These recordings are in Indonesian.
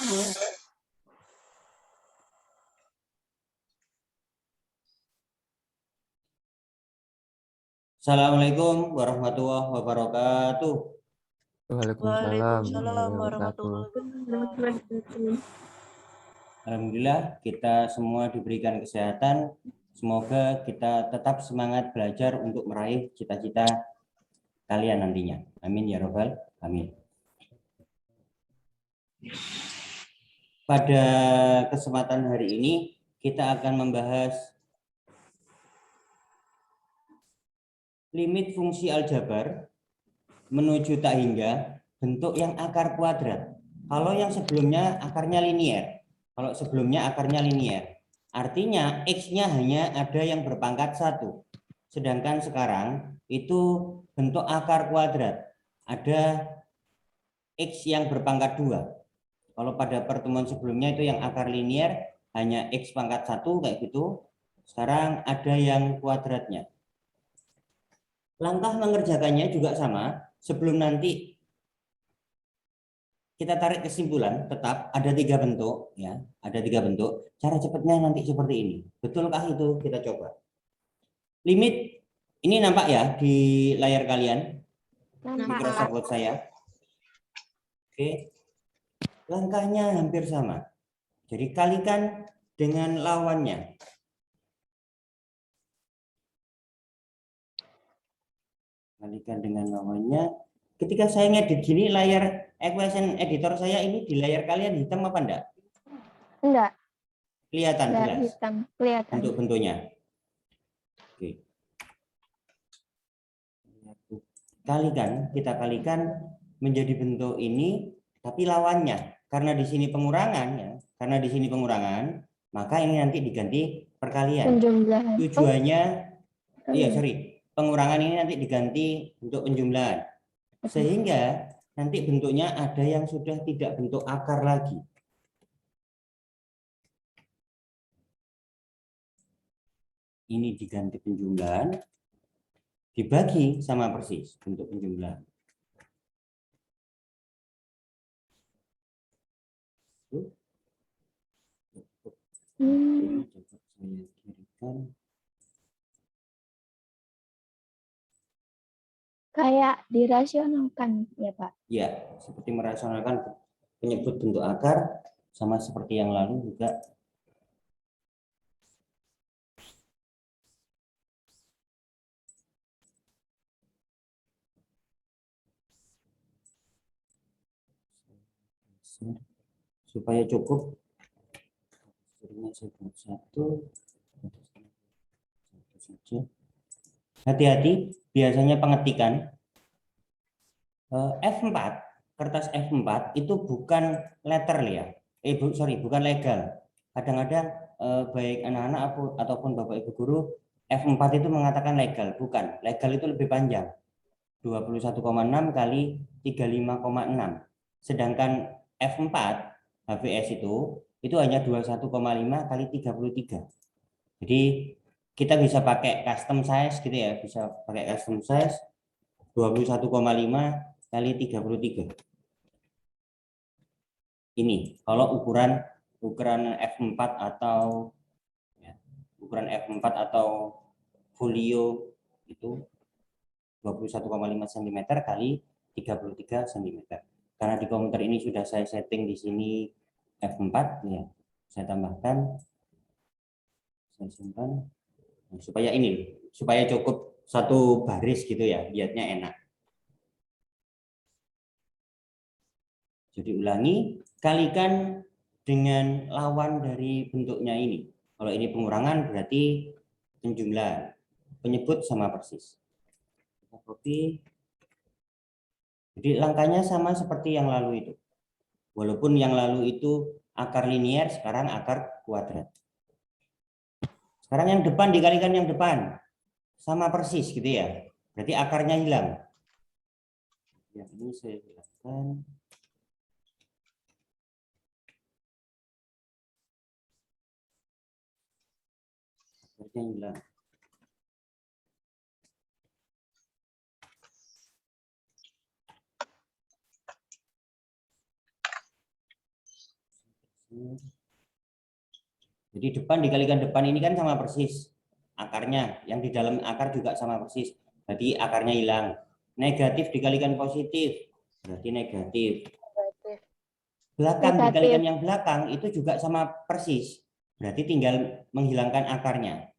Assalamualaikum warahmatullahi wabarakatuh. Waalaikumsalam Waalaikumsalam warahmatullahi warahmatullahi wabarakatuh. Alhamdulillah kita semua diberikan kesehatan. Semoga kita tetap semangat belajar untuk meraih cita-cita kalian nantinya. Amin ya robbal amin. Pada kesempatan hari ini kita akan membahas limit fungsi aljabar menuju tak hingga bentuk yang akar kuadrat. Kalau yang sebelumnya akarnya linier, artinya X-nya hanya ada yang berpangkat 1. Sedangkan sekarang itu bentuk akar kuadrat, ada X yang berpangkat 2. Kalau pada pertemuan sebelumnya itu yang akar linier hanya X pangkat 1 kayak gitu. Sekarang ada yang kuadratnya. Langkah mengerjakannya juga sama. Sebelum nanti kita tarik kesimpulan, tetap ada 3 bentuk ya, ada 3 bentuk. Cara cepatnya nanti seperti ini. Betulkah itu? Kita coba. Limit ini nampak ya di layar kalian, Microsoft Word saya. Oke. Langkahnya hampir sama. Jadi kalikan dengan lawannya. Kalikan dengan lawannya. Ketika saya ngedit gini, layar equation editor saya ini di layar kalian hitam apa enggak? Enggak. Kelihatan Enggak jelas hitam, kelihatan. bentuk-bentuknya. Oke. Kita kalikan menjadi bentuk ini, tapi lawannya. Karena di sini pengurangan ya, maka ini nanti diganti perkalian. Penjumlahan. Tujuannya, pengurangan ini nanti diganti untuk penjumlahan. Sehingga nanti bentuknya ada yang sudah tidak bentuk akar lagi. Ini diganti penjumlahan, dibagi sama persis bentuk penjumlahan. Kayak dirasionalkan ya Pak? Ya, seperti merasionalkan penyebut bentuk akar, sama seperti yang lalu juga. Supaya cukup, hati-hati, biasanya pengetikan F4, kertas F4 itu bukan letter ya, bukan legal. Kadang-kadang baik anak-anak ataupun Bapak Ibu guru, F4 itu mengatakan legal, bukan. Legal itu lebih panjang, 21,6 kali 35,6. Sedangkan F4 HVS itu hanya 21,5 kali 33. Jadi kita bisa pakai custom size gitu ya, bisa pakai custom size 21,5 kali 33. Ini kalau ukuran F4 atau folio itu 21,5 cm kali 33 cm. Karena di komputer ini sudah saya setting di sini F4 ya. Saya tambahkan, saya simpan supaya cukup satu baris gitu ya, lihatnya enak. Jadi ulangi, kalikan dengan lawan dari bentuknya ini. Kalau ini pengurangan berarti penjumlahan. Penyebut sama persis. Kita copy. Jadi langkahnya sama seperti yang lalu itu. Walaupun yang lalu itu akar linier, sekarang akar kuadrat. Sekarang yang depan dikalikan yang depan. Sama persis gitu ya. Berarti akarnya hilang. Yang ini saya hilangkan. Akarnya hilang. Jadi depan dikalikan depan ini kan sama persis. Akarnya, yang di dalam akar juga sama persis. Berarti akarnya hilang. Negatif dikalikan positif, berarti negatif. Belakang Negatif. dikalikan yang belakang itu juga sama persis. Berarti tinggal menghilangkan akarnya.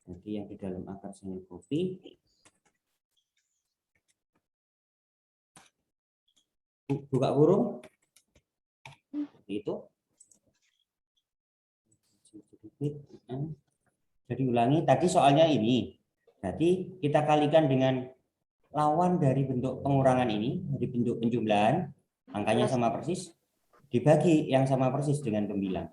Jadi yang di dalam akar saya copy. Buka kurung. Seperti itu. Jadi ulangi, tadi soalnya ini. Berarti kita kalikan dengan lawan dari bentuk pengurangan ini, dari bentuk penjumlahan, angkanya sama persis, dibagi yang sama persis dengan pembilang.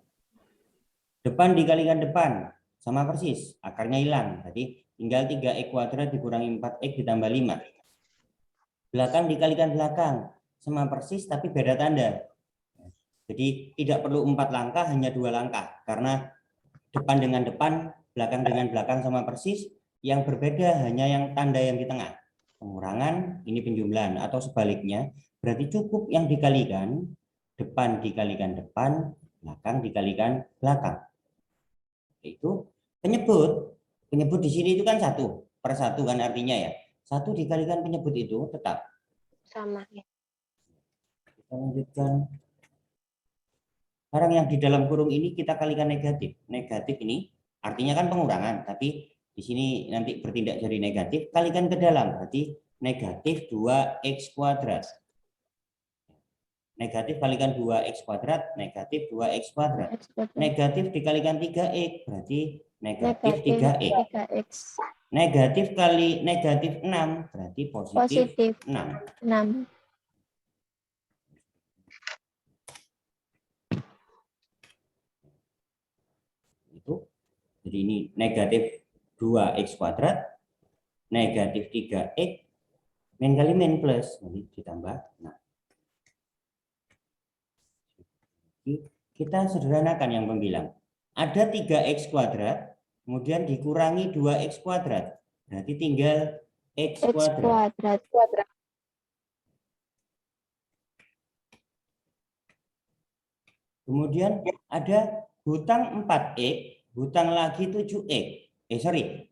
Depan dikalikan depan, sama persis, akarnya hilang. Jadi tinggal 3x kuadrat dikurangi 4x ditambah 5. Belakang dikalikan belakang, sama persis tapi beda tanda. Jadi tidak perlu 4 langkah, hanya 2 langkah. Karena depan dengan depan, belakang dengan belakang sama persis, yang berbeda hanya yang tanda yang di tengah. Pengurangan, ini penjumlahan, atau sebaliknya, berarti cukup yang dikalikan, depan dikalikan depan, belakang dikalikan belakang. Itu penyebut. Penyebut di sini itu kan 1 per 1 kan artinya ya. 1 dikalikan penyebut itu tetap. Sama ya. Kita lanjutkan. Sekarang yang di dalam kurung ini kita kalikan negatif. Negatif ini artinya kan pengurangan, tapi di sini nanti bertindak jadi negatif, kalikan ke dalam, berarti negatif 2x kuadrat. Negatif kalikan 2x kuadrat, negatif 2x kuadrat. Negatif dikalikan 3x, berarti negatif 3x. 3x. Negatif kali negatif 6, berarti positif 6. 6. Itu. Jadi ini negatif 2x kuadrat, negatif 3x, min kali min plus, jadi ditambah 6. Kita sederhanakan yang pembilang. Ada 3x kuadrat, kemudian dikurangi 2x kuadrat. Berarti tinggal x kuadrat. Kemudian ada hutang 4x, hutang lagi 7x.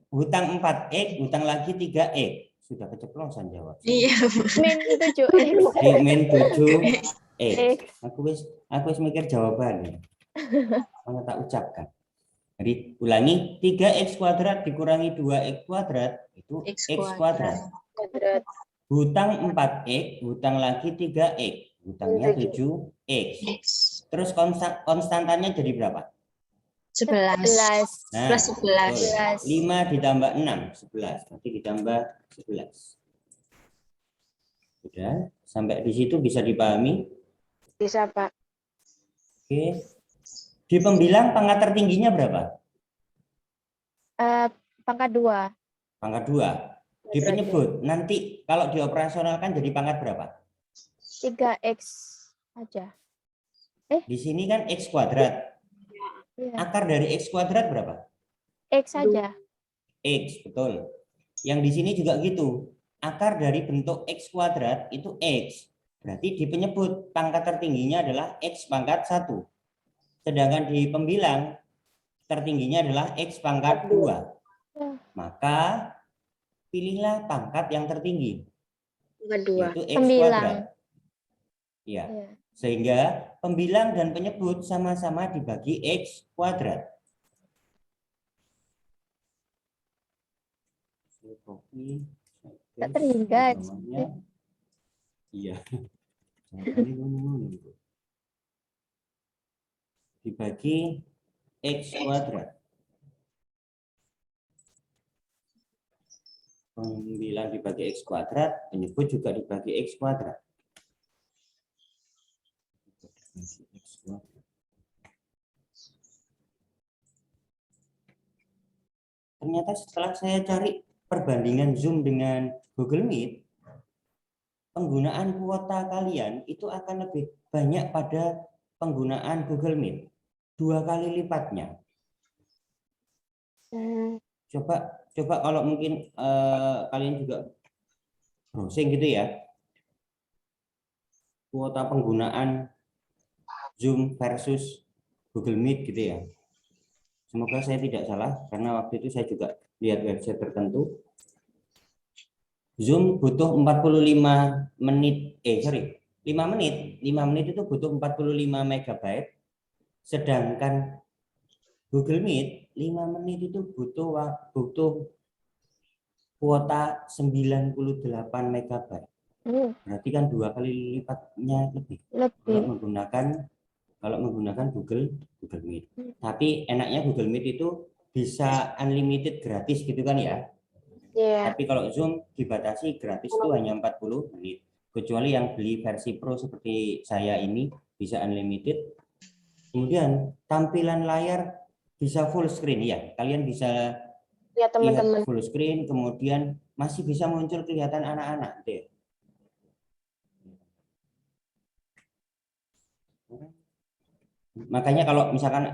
Hutang 4x, hutang lagi 3x. Sudah keceplosan jawab. Iya. Min 7x. Min 7x. Aku wis mikir jawabannya. Mana tak ucapkan. Jadi ulangi, 3x kuadrat dikurangi 2x kuadrat itu x kuadrat. Hutang 4x, hutang lagi 3x. Hutangnya 7x. Terus konstantannya jadi berapa? 11. Nah, Plus 11. 5 ditambah 6, 11. Nanti ditambah 11. Sudah, sampai di situ bisa dipahami? Bisa, Pak. Oke. Di pembilang pangkat tertingginya berapa? Pangkat 2. Pangkat 2. Di penyebut, nanti kalau dioperasionalkan jadi pangkat berapa? 3x aja. Di sini kan x kuadrat. Iya. Akar dari x kuadrat berapa? X saja. X, betul. Yang di sini juga gitu. Akar dari bentuk x kuadrat itu x. Berarti di penyebut pangkat tertingginya adalah x pangkat 1. Sedangkan di pembilang tertingginya adalah x pangkat 2. Maka pilihlah pangkat yang tertinggi. Kedua. Yaitu x Pembilang. kuadrat. Ya. Iya. Sehingga pembilang dan penyebut sama-sama dibagi x kuadrat. Tak teringat. Iya. Dibagi x kuadrat. Pembilang dibagi x kuadrat, penyebut juga dibagi x kuadrat. Ternyata setelah saya cari perbandingan Zoom dengan Google Meet, penggunaan kuota kalian itu akan lebih banyak pada penggunaan Google Meet. 2 kali lipatnya. Coba kalau mungkin kalian juga browsing gitu ya. Kuota penggunaan Zoom versus Google Meet gitu ya. Semoga saya tidak salah karena waktu itu saya juga lihat website tertentu. Zoom butuh 45 menit, 5 menit. 5 menit itu butuh 45 megabyte. Sedangkan Google Meet 5 menit itu butuh kuota 98 megabyte. Berarti kan 2 kali lipatnya lebih. Kalau menggunakan Google Meet. Tapi enaknya Google Meet itu bisa unlimited gratis gitu kan ya. Iya. Tapi kalau Zoom dibatasi gratis itu hanya 40 menit. Kecuali yang beli versi Pro seperti saya ini bisa unlimited. Kemudian tampilan layar bisa full screen ya. Kalian bisa Ya teman-teman. lihat full screen, kemudian masih bisa muncul kelihatan anak-anak gitu ya. Makanya kalau misalkan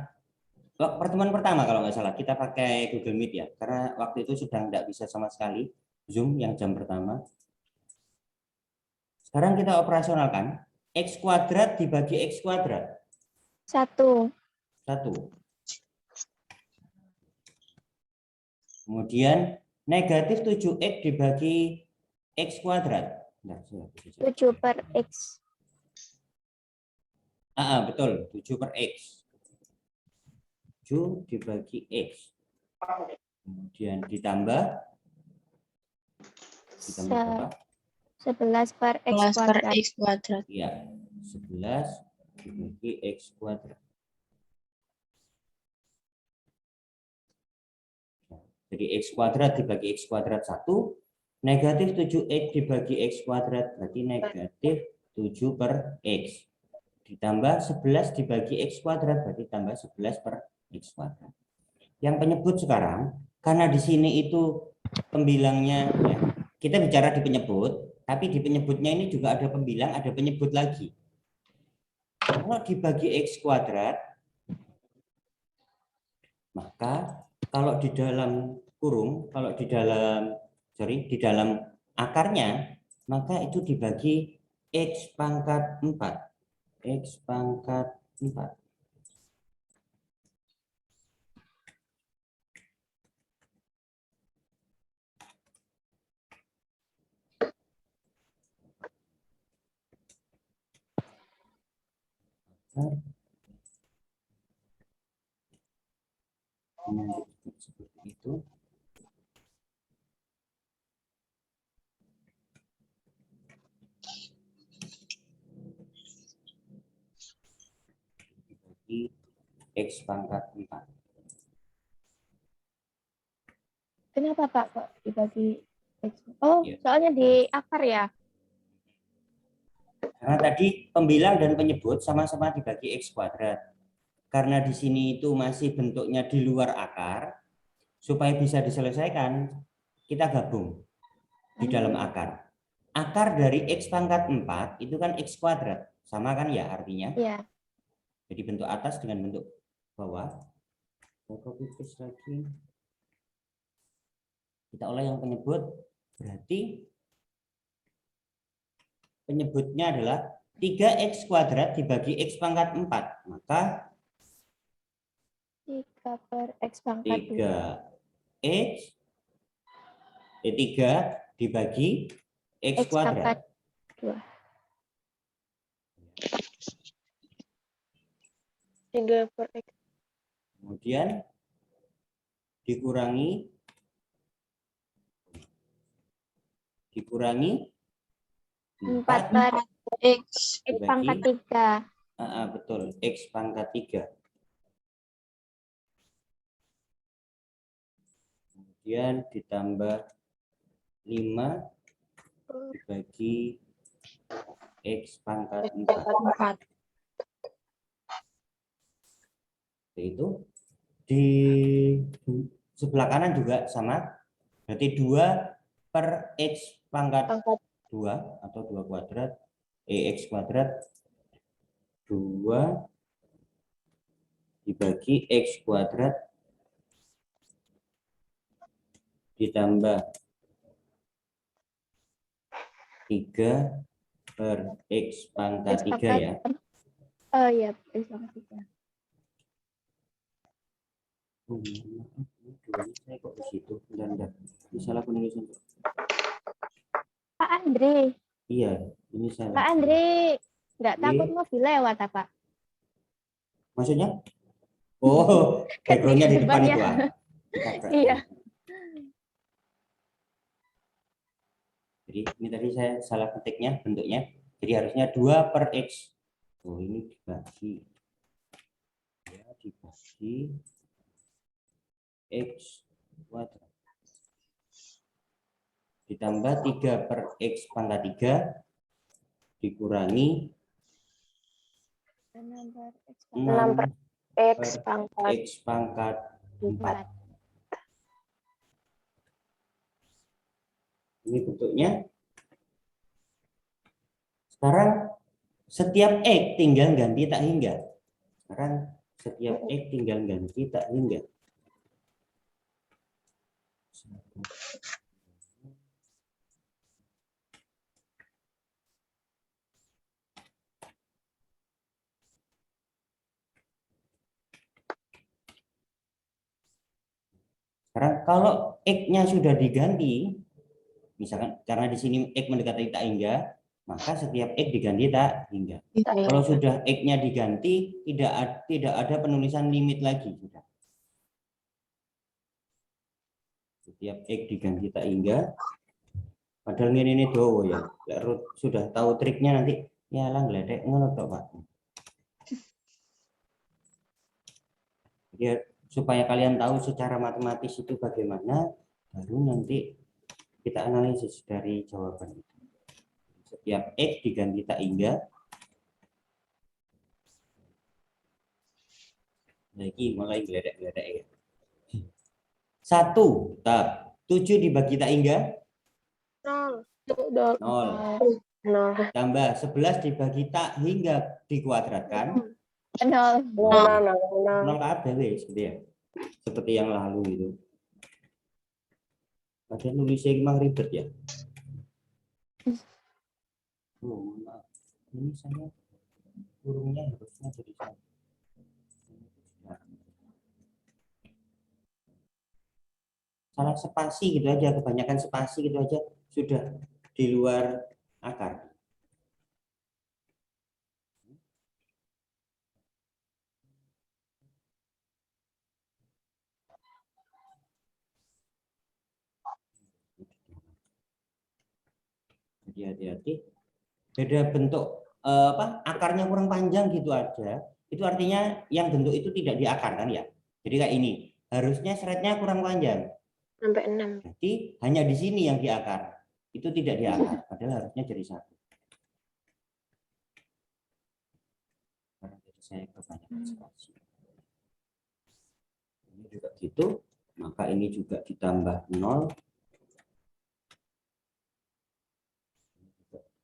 pertemuan pertama kalau nggak salah kita pakai Google Meet ya, karena waktu itu sudah nggak bisa sama sekali Zoom yang jam pertama. Sekarang kita operasionalkan X kuadrat dibagi X kuadrat. 1. Kemudian negatif 7X dibagi X kuadrat. 7 per X. Betul, 7 per X. 7 dibagi X. Kemudian ditambah berapa? 11 per X 11 per kuadrat. X kuadrat. Ya, 11 dibagi X kuadrat. Jadi X kuadrat dibagi X kuadrat 1, negatif 7X dibagi X kuadrat, berarti negatif 7 per X. Ditambah 11 dibagi X kuadrat, berarti tambah 11 per X kuadrat. Yang penyebut sekarang, karena di sini itu pembilangnya, ya, kita bicara di penyebut, tapi di penyebutnya ini juga ada pembilang, ada penyebut lagi. Kalau dibagi X kuadrat, maka kalau di dalam kurung, di dalam akarnya, maka itu dibagi X pangkat 4. X pangkat 4. Seperti itu. Dibagi X pangkat 4. Kenapa Pak kok dibagi X? Oh, Ya. soalnya di akar ya. Karena tadi pembilang dan penyebut sama-sama dibagi X kuadrat. Karena di sini itu masih bentuknya di luar akar, supaya bisa diselesaikan, kita gabung di dalam akar. Akar dari X pangkat 4 itu kan X kuadrat. Sama kan ya artinya? Iya. Jadi bentuk atas dengan bentuk bawah. Saya copy paste lagi. Kita olah yang penyebut. Berarti penyebutnya adalah 3X kuadrat dibagi X pangkat 4. Maka 3 per X pangkat 2. 3 dibagi X kuadrat. Pangkat 2. 3 per X. Kemudian dikurangi 4 per X. X pangkat 3. Betul, X pangkat 3. Kemudian ditambah 5 dibagi X pangkat 4. Itu di sebelah kanan juga sama. Berarti 2 per X pangkat 2 atau 2 kuadrat. X kuadrat 2 dibagi X kuadrat ditambah 3 per X pangkat 3 ya. Oh iya, X pangkat 3. Oh, saya kok di situ. Bentar. Ini salah penulisan. Pak Andre, Iya, ini salah. Pak Andre, nggak Iya. takut mobil lewat apa? Maksudnya? Oh, Kan backgroundnya di depan depannya. itu ah. Ditabrak. Iya. Jadi ini tadi saya salah ketiknya bentuknya. Jadi harusnya 2/x. Oh, ini dibagi. Ya, dibagi x kuadrat. Ditambah 3/x pangkat 3 dikurangi 6/x pangkat x pangkat 4. Ini bentuknya. Sekarang setiap x tinggal ganti tak hingga. Sekarang setiap x tinggal ganti tak hingga. Sekarang kalau x-nya sudah diganti, misalkan karena di sini x mendekati tak hingga, maka setiap x diganti tak hingga. Kalau sudah x-nya diganti, tidak ada penulisan limit lagi. Sudah. Setiap x diganti tak hingga. Padahal ini dowo ya. Sudah tahu triknya nanti. Ya lah ngeledek ngono tok, Pak. Jadi supaya kalian tahu secara matematis itu bagaimana, baru nanti kita analisis dari jawaban itu. Setiap x diganti tak hingga. Lagi mulai geledek-geledek ya. 1 tab 7 dibagi tak hingga 0. 0 tambah 11 dibagi tak hingga dikuadratkan 0. 0 kabeh wis gitu ya. Seperti yang lalu itu. Ada nulisnya memang ribet ya. Oh, maaf. Ini saya kurungnya harusnya jadi 1. Salah spasi gitu aja, kebanyakan spasi gitu aja sudah di luar akar. Jadi hati-hati. Beda bentuk akarnya kurang panjang gitu aja. Itu artinya yang bentuk itu tidak diakarkan ya. Jadi kayak ini, harusnya seretnya kurang panjang. Sampai 6. Jadi hanya di sini yang diakar. Itu tidak diakar, padahal harusnya jadi 1. Karena saya kebanyakan spasi. Ini juga gitu, maka ini juga ditambah 0.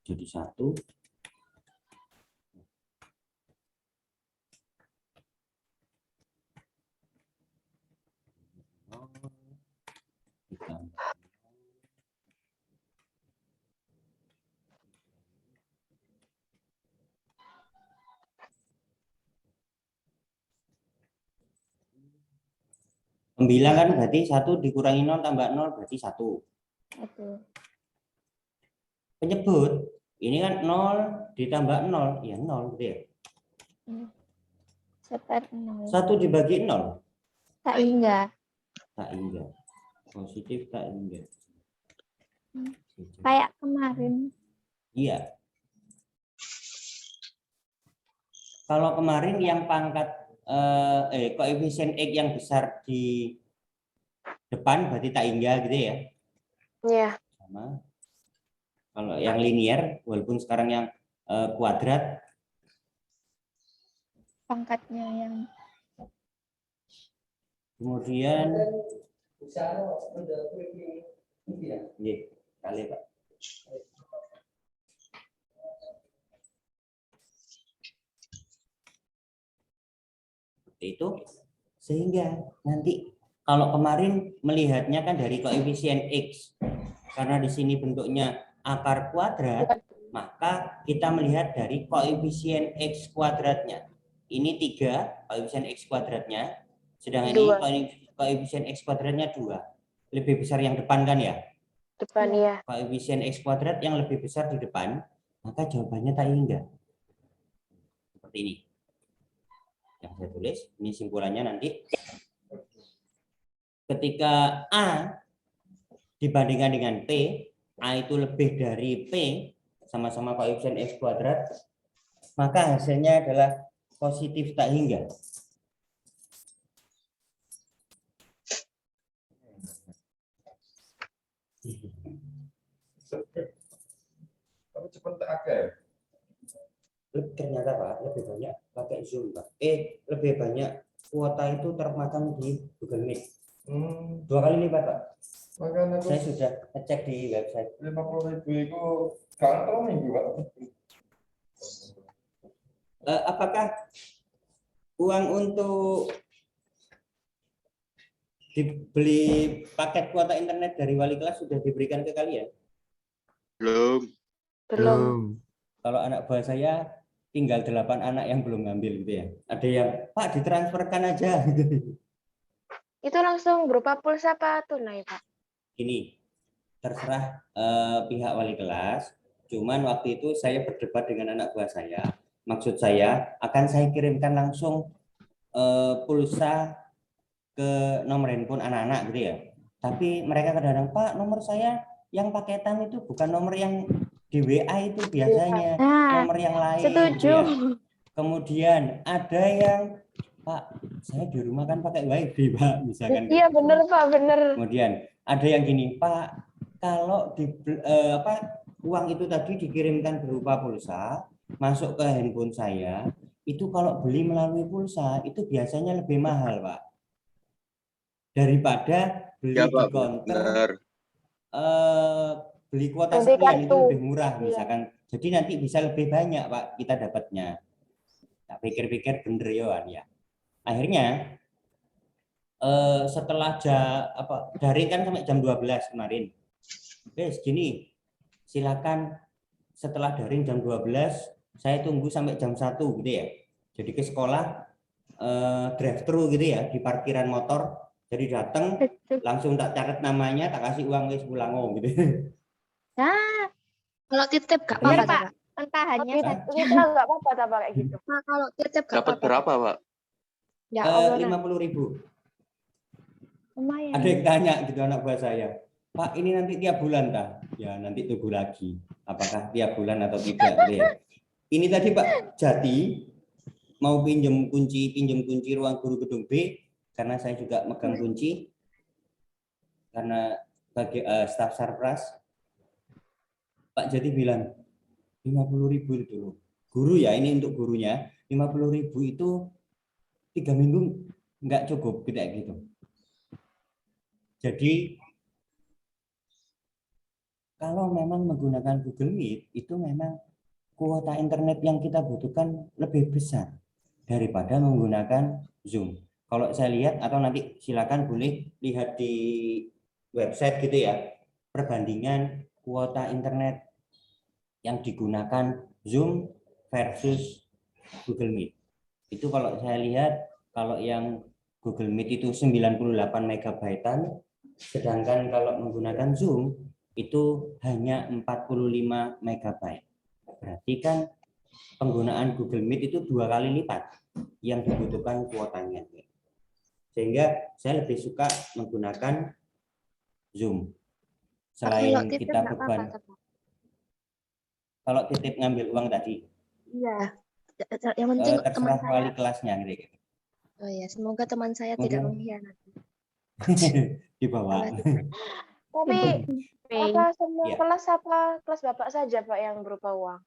Jadi 1. Ditambah 0. Pembilang kan berarti 1 dikurangi 0 tambah 0 berarti 1. Penyebut ini kan 0 ditambah 0 ya 0 gitu ya. 1 dibagi 0 Tak hingga. tak hingga. Positif tak hingga. Kayak kemarin. Iya. Kalau kemarin yang pangkat koefisien x yang besar di depan berarti tak hingga gitu ya. Iya. Sama. Kalau yang linear walaupun sekarang yang kuadrat Pangkatnya yang kemudian kali Pak. Seperti itu sehingga nanti kalau kemarin melihatnya kan dari koefisien x karena di sini bentuknya akar kuadrat, maka kita melihat dari koefisien x kuadratnya. Ini 3 koefisien x kuadratnya. Sedangkan Dua. ini koefisien X kuadratnya 2. Lebih besar yang depan kan ya? Depan ya. Koefisien X kuadrat yang lebih besar di depan, maka jawabannya tak hingga. Seperti ini. Yang saya tulis, ini simpulannya nanti. Ketika A dibandingkan dengan P, A itu lebih dari P, sama-sama koefisien X kuadrat, maka hasilnya adalah positif tak hingga. Tapi cepet tak akeh. Ternyata Pak, lebih banyak pakai Zoom Pak. Lebih banyak kuota itu termakan di Google Meet. 2 kali lipat Pak. Makanya Saya aku sudah ngecek di website. 50.000 itu kantong minggu Pak. Apakah uang untuk dibeli paket kuota internet dari wali kelas sudah diberikan ke kalian? Belum. Kalau anak buah saya tinggal 8 anak yang belum ngambil gitu ya. Ada yang Pak ditransferkan aja gitu. Itu langsung berupa pulsa apa tunai, Pak? Ini terserah pihak wali kelas. Cuman waktu itu saya berdebat dengan anak buah saya. Maksud saya akan saya kirimkan langsung pulsa ke nomor handphone anak-anak gitu ya. Tapi mereka kadang-kadang, Pak, nomor saya yang paketan itu bukan nomor yang di WA itu biasanya, Nah, nomor yang lain. setuju. Gitu ya. Kemudian ada yang, Pak, saya di rumah kan pakai WiFi, Pak, misalkan. Iya, gitu. bener, Pak, bener. Kemudian ada yang gini, Pak, kalau uang itu tadi dikirimkan berupa pulsa, masuk ke handphone saya, itu kalau beli melalui pulsa itu biasanya lebih mahal, Pak. Daripada beli Ya, di Pak, counter, benar. beli kuota Ganti sekian itu kartu. lebih murah, Iya. misalkan. Jadi nanti bisa lebih banyak, Pak, kita dapatnya. Tak pikir-pikir bener ya. Akhirnya setelah daring kan sampai jam 12 kemarin. Oke, segini. Silakan setelah daring jam 12 saya tunggu sampai jam 1 gitu ya. Jadi ke sekolah drive thru gitu ya di parkiran motor. Jadi datang langsung tak catat namanya, tak kasih uang wis pulang gitu. Nah, Kalau titip gak bener apa-apa, Pak. Pak. Entahannya Hah? Kita nggak apa-apa, tak kayak gitu. Pak, kalau titip gak Dapat apa-apa. berapa, Pak? Ya Allah. 50.000. lumayan. Ada yang tanya gitu anak buah saya, Pak, ini nanti tiap bulan tak? Ya nanti tunggu lagi. Apakah tiap bulan atau tidak? Gitu ya. Ini tadi Pak Jati mau pinjam kunci ruang guru gedung B karena saya juga megang kunci karena bagi staf Sarpras. Pak Jati bilang 50.000 itu guru ya, ini untuk gurunya 50.000 itu 3 minggu nggak cukup kayak gitu. Jadi kalau memang menggunakan Google Meet itu memang kuota internet yang kita butuhkan lebih besar daripada menggunakan Zoom. Kalau saya lihat atau nanti silakan boleh lihat di website gitu ya, perbandingan kuota internet yang digunakan Zoom versus Google Meet. Itu kalau saya lihat, kalau yang Google Meet itu 98 MB-an, sedangkan kalau menggunakan Zoom itu hanya 45 MB. Berarti kan penggunaan Google Meet itu 2 kali lipat yang dibutuhkan kuotanya. Sehingga saya lebih suka menggunakan Zoom. Selain Kalau titip kita gak beban. apa-apa, Pak. Kalau titip ngambil uang tadi, Iya. Yang penting teman terserah saya. wali kelasnya gitu. Oh ya, semoga teman saya tidak mengkhianati. Di bawah. Tapi apa semua Iya. kelas apa kelas Bapak saja, Pak, yang berupa uang?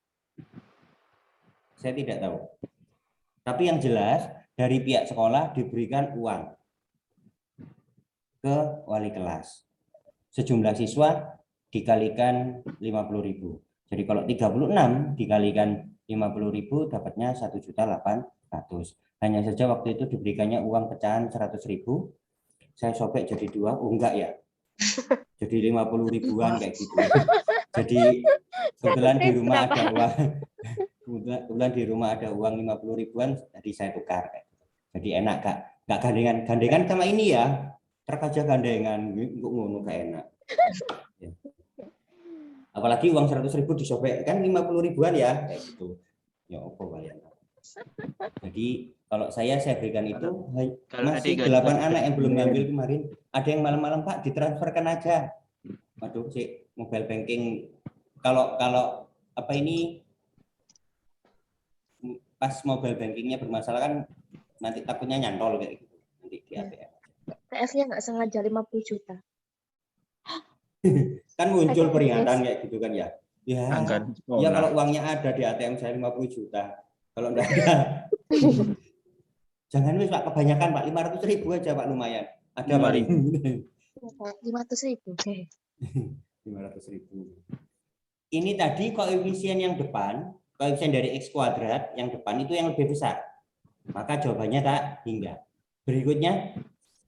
Saya tidak tahu. Tapi yang jelas dari pihak sekolah diberikan uang ke wali kelas. Sejumlah siswa dikalikan 50.000. Jadi kalau 36 dikalikan 50.000 dapatnya 1.800.000. Hanya saja waktu itu diberikannya uang pecahan 100.000. Saya sobek jadi 2, enggak ya. Jadi 50 ribuan kayak gitu. Jadi kebetulan di rumah ada uang. Kebetulan di rumah ada uang 50 ribuan, jadi saya tukar. Jadi enak Nggak gandengan sama ini ya. Truk aja gandengan, kok ngono gak enak. Ya. Apalagi uang 100.000 disobek kan 50 ribuan ya, kayak gitu. Ya apa kalian? Jadi kalau saya berikan itu masih 8 anak yang belum ngambil kemarin. Ada yang malam-malam Pak ditransferkan aja. Waduh sih mobile banking kalau apa ini pas mobile bankingnya bermasalah kan nanti takutnya nyantol kayak gitu nanti di ATM. TF-nya nggak sengaja 50 juta. Kan muncul peringatan kayak gitu kan ya. Ya, ya kalau uangnya ada di ATM saya 50 juta. Kalau enggak ada. Jangan wis Pak kebanyakan Pak 500.000 aja Pak lumayan. Ada paling 500.000. 500.000. Ini tadi koefisien yang depan, koefisien dari X kuadrat yang depan itu yang lebih besar. Maka jawabannya tak hingga. Berikutnya,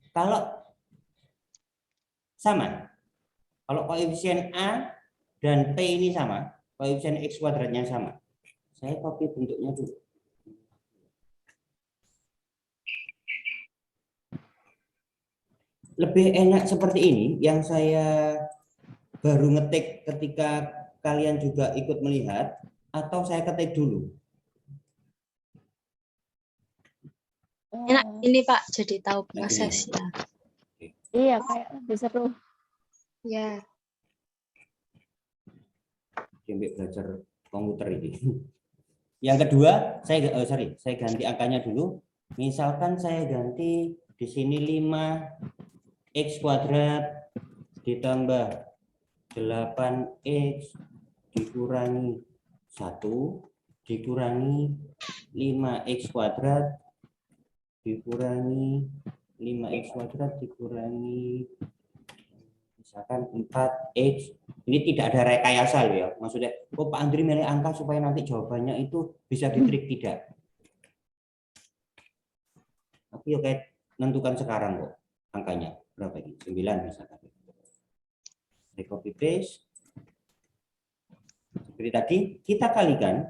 kalau sama, kalau koefisien A dan P ini sama, koefisien X kuadratnya sama. Saya copy bentuknya dulu. Lebih enak seperti ini, yang saya baru ngetik ketika kalian juga ikut melihat, atau saya ketik dulu? Enak ini Pak, jadi tahu Nah, prosesnya. Iya, kayak lebih seru. Ya, Sampai belajar komputer ini. Yang kedua, saya ganti angkanya dulu. Misalkan saya ganti di sini 5x kuadrat ditambah 8x dikurangi 1 dikurangi 5x kuadrat dikurangi 5x kuadrat dikurangi misalkan 4x. Ini tidak ada rekayasa loh ya. Maksudnya, oh Pak Andri milih angka supaya nanti jawabannya itu bisa ditrik, tidak. Tapi oke, tentukan sekarang kok angkanya berapa ini? 9 misalkan. Saya copy paste. Seperti tadi, kita kalikan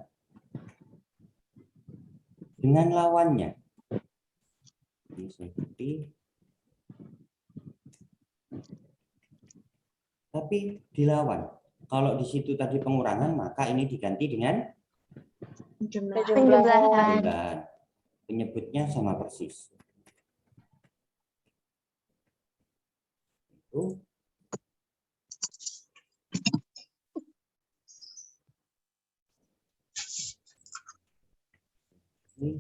dengan lawannya. Ini saya copy. Tapi dilawan. Kalau di situ tadi pengurangan, maka ini diganti dengan Penjumlahan. jumlahan. Penyebutnya sama persis. Itu. Ini.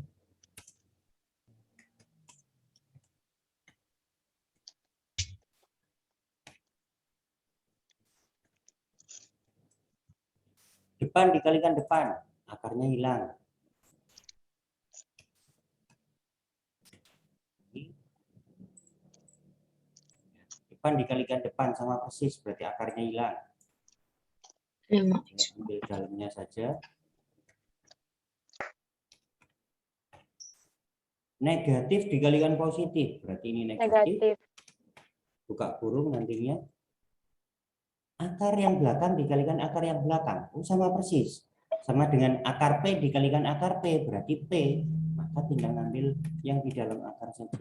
Depan dikalikan depan, akarnya hilang. Depan dikalikan depan sama persis, berarti akarnya hilang. Saya ambil dalamnya saja. Negatif dikalikan positif, berarti ini negatif. Buka kurung nantinya. Akar yang belakang dikalikan akar yang belakang, sama persis. Sama dengan akar P dikalikan akar P, berarti P. Maka tinggal ngambil yang di dalam akar saja.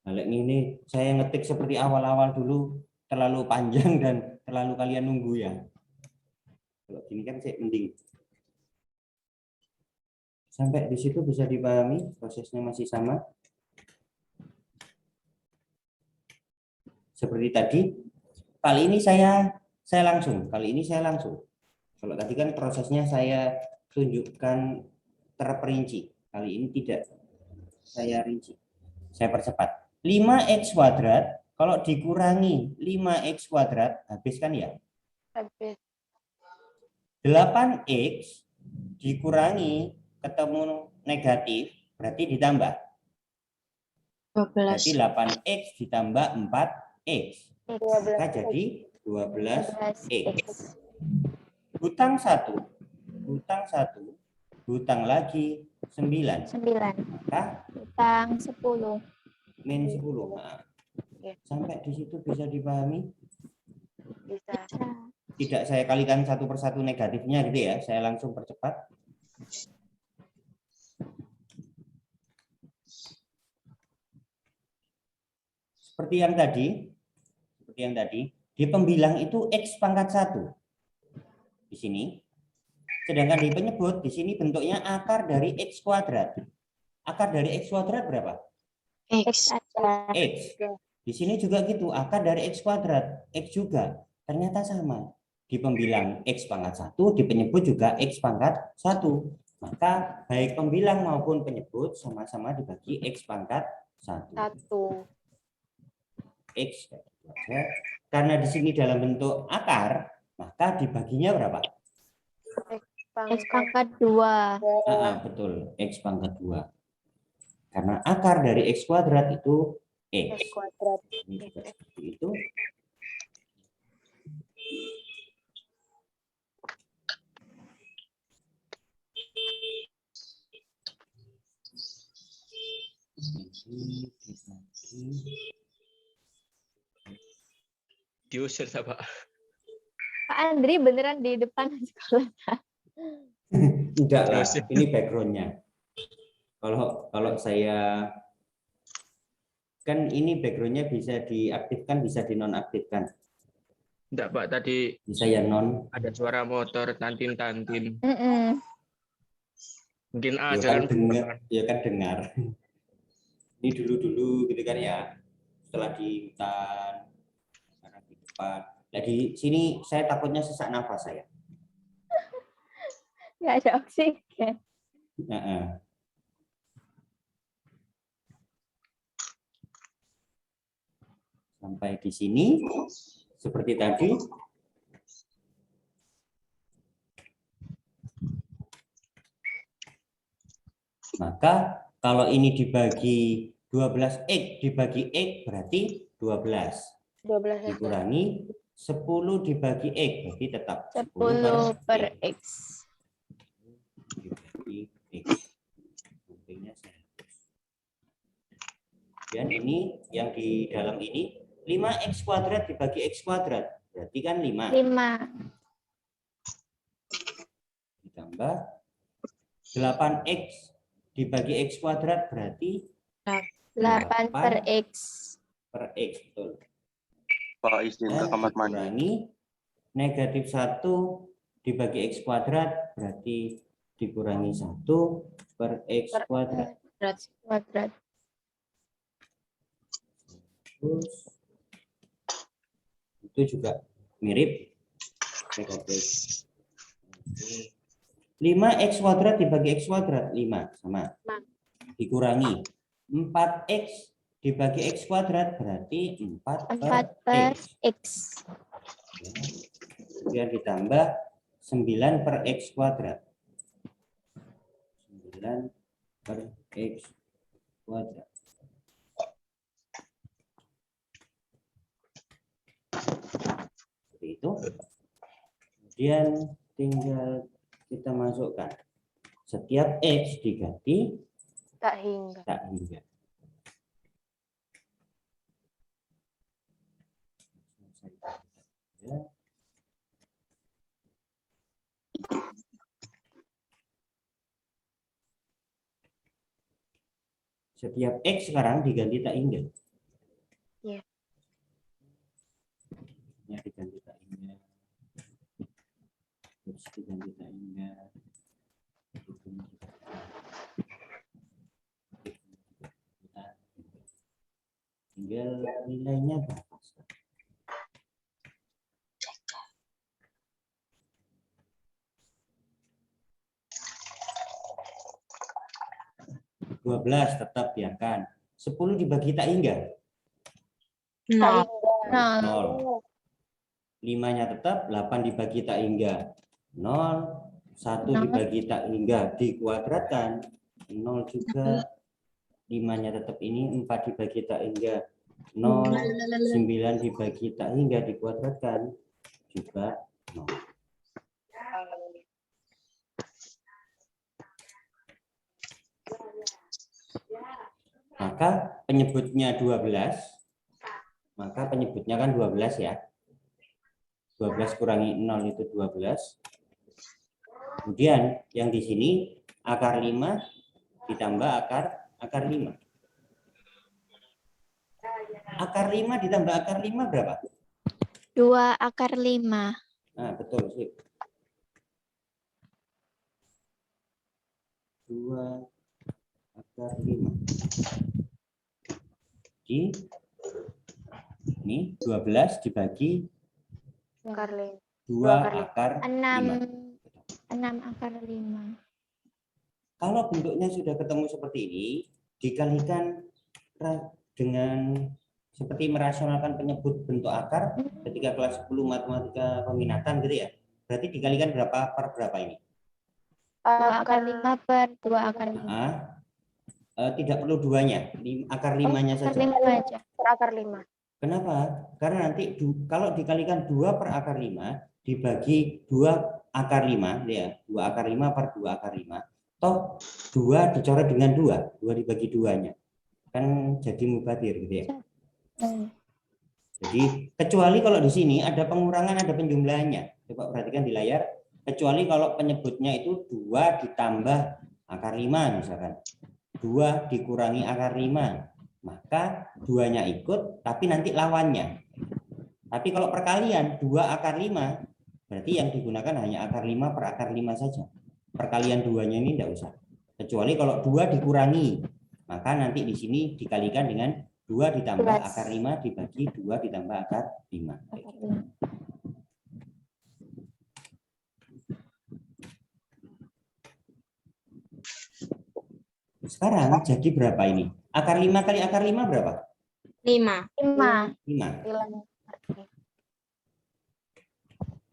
Balik ini saya ngetik seperti awal-awal dulu, terlalu panjang dan terlalu kalian nunggu ya. Kalau gini kan saya mending. Sampai di situ bisa dipahami, prosesnya masih sama. Seperti tadi, kali ini saya langsung. Kalau tadi kan prosesnya saya tunjukkan terperinci. Kali ini tidak. Saya rinci. Saya percepat. 5x kuadrat, kalau dikurangi 5x kuadrat, habis kan ya? Habis. 8x dikurangi ketemu negatif, berarti ditambah. 12. Berarti 8x ditambah 4x. 12. Maka jadi 12x. 12x. Hutang 1. Hutang lagi 9. 9. Maka Utang 10. min 10. Nah, sampai di situ bisa dipahami? Bisa. Tidak saya kalikan satu persatu negatifnya gitu ya. Saya langsung percepat. seperti yang tadi, di pembilang itu X pangkat 1. Di sini. Sedangkan di penyebut, di sini bentuknya akar dari X kuadrat. Akar dari X kuadrat berapa? X. X. Di sini juga gitu, akar dari X kuadrat. X juga. Ternyata sama. Di pembilang X pangkat 1, di penyebut juga X pangkat 1. Maka baik pembilang maupun penyebut sama-sama dibagi X pangkat 1. 1. X. Karena di sini dalam bentuk akar, maka dibaginya berapa? X pangkat 2. Betul, X pangkat 2. Karena akar dari X kuadrat itu X. X kuadrat. Ini juga seperti itu. Diusir tak, Pak? Pak Andri beneran di depan sekolah. Enggak lah, ini backgroundnya. Kalau saya kan ini backgroundnya bisa diaktifkan, bisa dinonaktifkan. Enggak, Pak. Tadi Bisa ya non. ada suara motor tantin-tantin. Mungkin Ya aja kan kan. dengar, ya kan dengar. Ini dulu gitu kan ya. Setelah di hutan, sekarang di depan. Nah, di sini saya takutnya sesak nafas saya. Nggak ada oksigen. Sampai di sini seperti tadi. Maka kalau ini dibagi 12X dibagi X berarti 12. 12 Dikurangi 10 dibagi X berarti tetap 10 per X. Dibagi X. Dan ini yang di dalam ini 5X kuadrat dibagi X kuadrat berarti kan 5. 5. Ditambah 8X dibagi X kuadrat berarti 8 per X. Per X, betul. Pak izin ke kamar mandi. Dikurangi negatif 1 dibagi X kuadrat berarti dikurangi 1 per X kuadrat. Kuadrat. Terus itu juga mirip. 5X kuadrat dibagi X kuadrat 5 sama. Dikurangi 4X dibagi X kuadrat berarti 4 per X. Kemudian ditambah 9 per X kuadrat. 9 per X kuadrat. Seperti itu. Kemudian tinggal kita masukkan. Setiap X diganti tak hingga. Setiap X sekarang diganti tak hingga. Iya. Ya, diganti tak hingga. Terus diganti tak hingga. Tinggal nilainya berapa? 12 tetap biarkan. 10 dibagi tak hingga. 0. 0. 5-nya tetap, 8 dibagi tak hingga. 0. 1 dibagi tak hingga dikuadratkan. 0 juga. 5-nya tetap ini, 4 dibagi tak hingga. 0. 9 dibagi tak hingga dikuadratkan. Juga 0. Maka penyebutnya 12, maka penyebutnya kan 12 ya. 12 kurangi 0 itu 12. Kemudian yang di sini akar 5 ditambah akar 5. Akar 5 ditambah akar 5 berapa? 2 akar 5. Nah, betul sih. 2 akar 5. Ini 12 dibagi Akar 5. 2 akar 6 5. akar 5. Kalau bentuknya sudah ketemu seperti ini, dikalikan dengan seperti merasionalkan penyebut bentuk akar ketika kelas 10 matematika peminatan gitu ya. Berarti dikalikan berapa per berapa ini? 2 akar 5 per 2 akar 5. Tidak perlu duanya, akar 5-nya Akar saja. 5 aja. Per akar 5. Kenapa? Karena nanti kalau dikalikan 2 per akar 5 dibagi 2 akar 5 ya, 2 akar 5 per 2 akar 5. Toh 2 dicoret dengan 2 dibagi 2-nya. Kan jadi mubadir gitu ya. Jadi kecuali kalau di sini ada pengurangan, ada penjumlahannya. Coba perhatikan di layar. Kecuali kalau penyebutnya itu 2 ditambah akar 5 misalkan. 2 dikurangi akar 5. Maka 2-nya ikut, tapi nanti lawannya. Tapi kalau perkalian 2 akar 5, berarti yang digunakan hanya akar 5 per akar 5 saja. Perkalian 2-nya ini tidak usah. Kecuali kalau 2 dikurangi, maka nanti di sini dikalikan dengan 2 ditambah akar 5 dibagi 2 ditambah akar 5. Sekarang jadi berapa ini? Akar 5 kali akar 5 berapa? 5. 5. 5.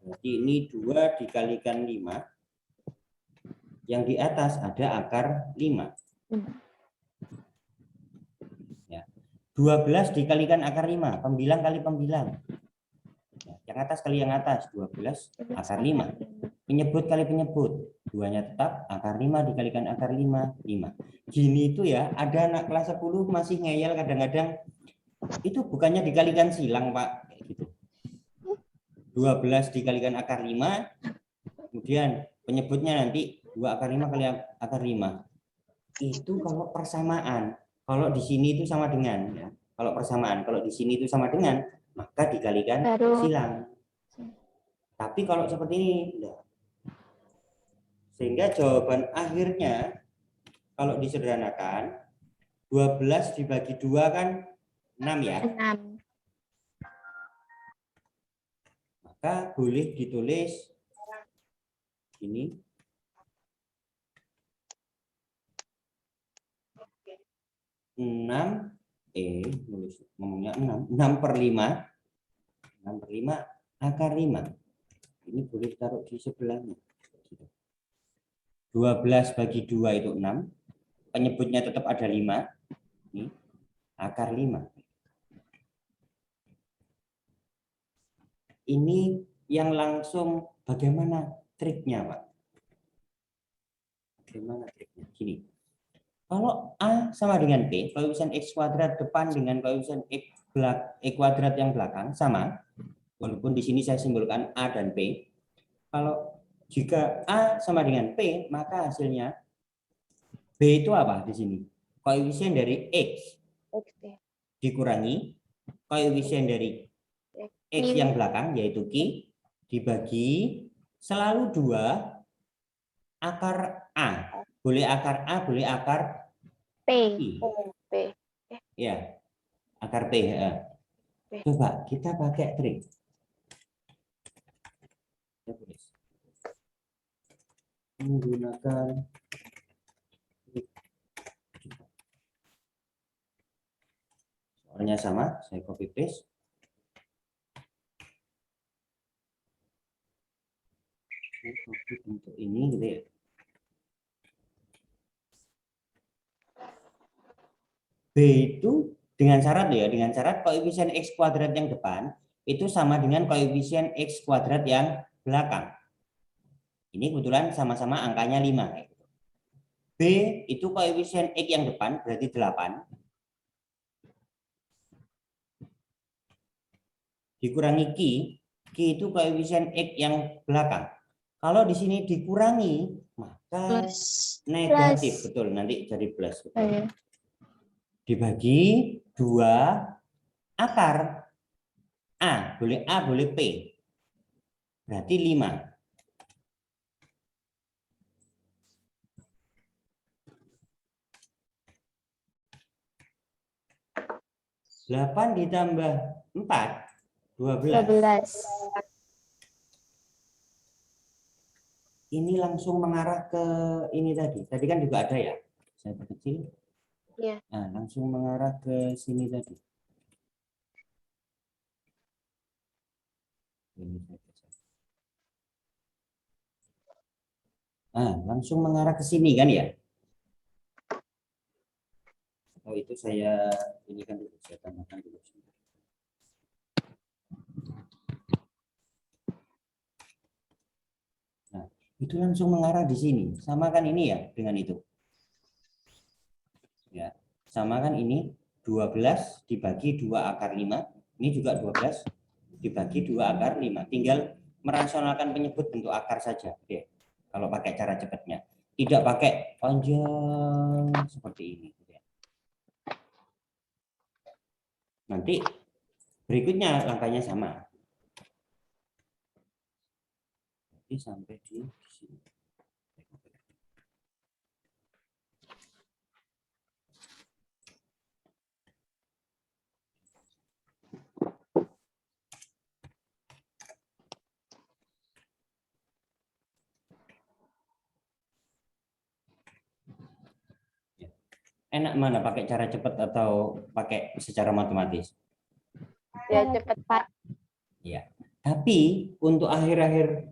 Jadi ini 2 dikalikan 5. Yang di atas ada akar 5. Ya. 12 dikalikan akar 5. Pembilang kali pembilang. Ya. Yang atas kali yang atas. 12 akar 5. Penyebut kali penyebut. 2-nya tetap. Akar 5 dikalikan akar 5. 5. Gini itu ya. Ada anak kelas 10 masih ngeyel kadang-kadang. Itu bukannya dikalikan silang, Pak. Kayak gitu. 12 dikalikan akar 5. Kemudian penyebutnya nanti 2 akar 5 kali akar 5. Itu kalau persamaan. Kalau di sini itu sama dengan. Ya. Kalau persamaan. Kalau di sini itu sama dengan. Maka dikalikan silang. Tapi kalau seperti ini. Enggak. Sehingga jawaban akhirnya. Kalau disederhanakan. 12 dibagi 2 kan 6 ya. 6. Maka boleh ditulis. Ini. 6 ngomongnya 6 per 5 akar 5 ini boleh ditaruh di sebelahnya. 12 bagi 2 itu 6, penyebutnya tetap ada 5, ini akar 5. Ini yang langsung bagaimana triknya, Pak? Bagaimana triknya? Gini. Kalau A sama dengan P, koefisien X kuadrat depan dengan koefisien X kuadrat yang belakang sama, walaupun di sini saya simbolkan A dan P. Kalau jika A sama dengan P, maka hasilnya B itu apa di sini? Koefisien dari X dikurangi koefisien dari X yang belakang, yaitu Q, dibagi selalu 2 akar A. Boleh akar A, boleh akar P. P. Ya, akar P. Ya. Coba kita pakai trik. Menggunakan soalnya sama, saya copy paste. Saya copy untuk ini gitu ya. B itu dengan syarat ya, dengan syarat koefisien X kuadrat yang depan itu sama dengan koefisien X kuadrat yang belakang. Ini kebetulan sama-sama angkanya 5. B itu koefisien X yang depan berarti 8. Dikurangi Q itu koefisien X yang belakang. Kalau di sini dikurangi, maka negatif. Betul, nanti jadi plus. Betul. Dibagi 2 akar A boleh P. Berarti 5. Delapan ditambah 4, 12. 12. Ini langsung mengarah ke ini tadi. Tadi kan juga ada ya. Saya perkecil. Iya. Nah, langsung mengarah ke sini tadi. Ini saya baca. Nah, langsung mengarah ke sini kan ya. Oh, itu saya ini kan dulu, saya tambahkan dulu. Nah, itu langsung mengarah di sini. Sama kan ini ya dengan itu. Ya, sama kan ini 12 dibagi 2 akar 5. Ini juga 12 dibagi 2 akar 5. Tinggal merasionalkan penyebut bentuk akar saja. Oke. Kalau pakai cara cepatnya. Tidak pakai panjang seperti ini. Nanti berikutnya langkahnya sama. Jadi sampai di sini. Enak mana pakai cara cepat atau pakai secara matematis? Ya cepet Pak. Ya. Tapi untuk akhir-akhir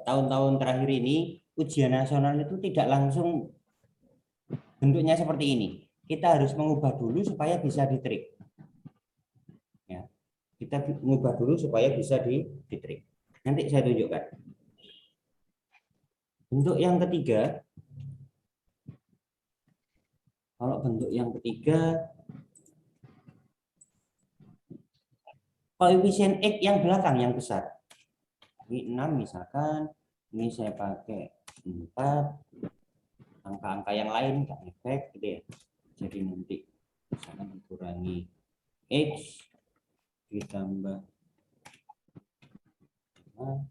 tahun-tahun terakhir ini ujian nasional itu tidak langsung bentuknya seperti ini. Kita harus mengubah dulu supaya bisa ditrik. Ya. Kita mengubah dulu supaya bisa ditrik. Nanti saya tunjukkan. Bentuk yang ketiga. Kalau bentuk yang ketiga, koefisien X yang belakang yang besar. Ini 6 misalkan, ini saya pakai 4, angka-angka yang lain nggak efek gitu ya. Jadi nanti misalkan dikurangi X ditambah 5,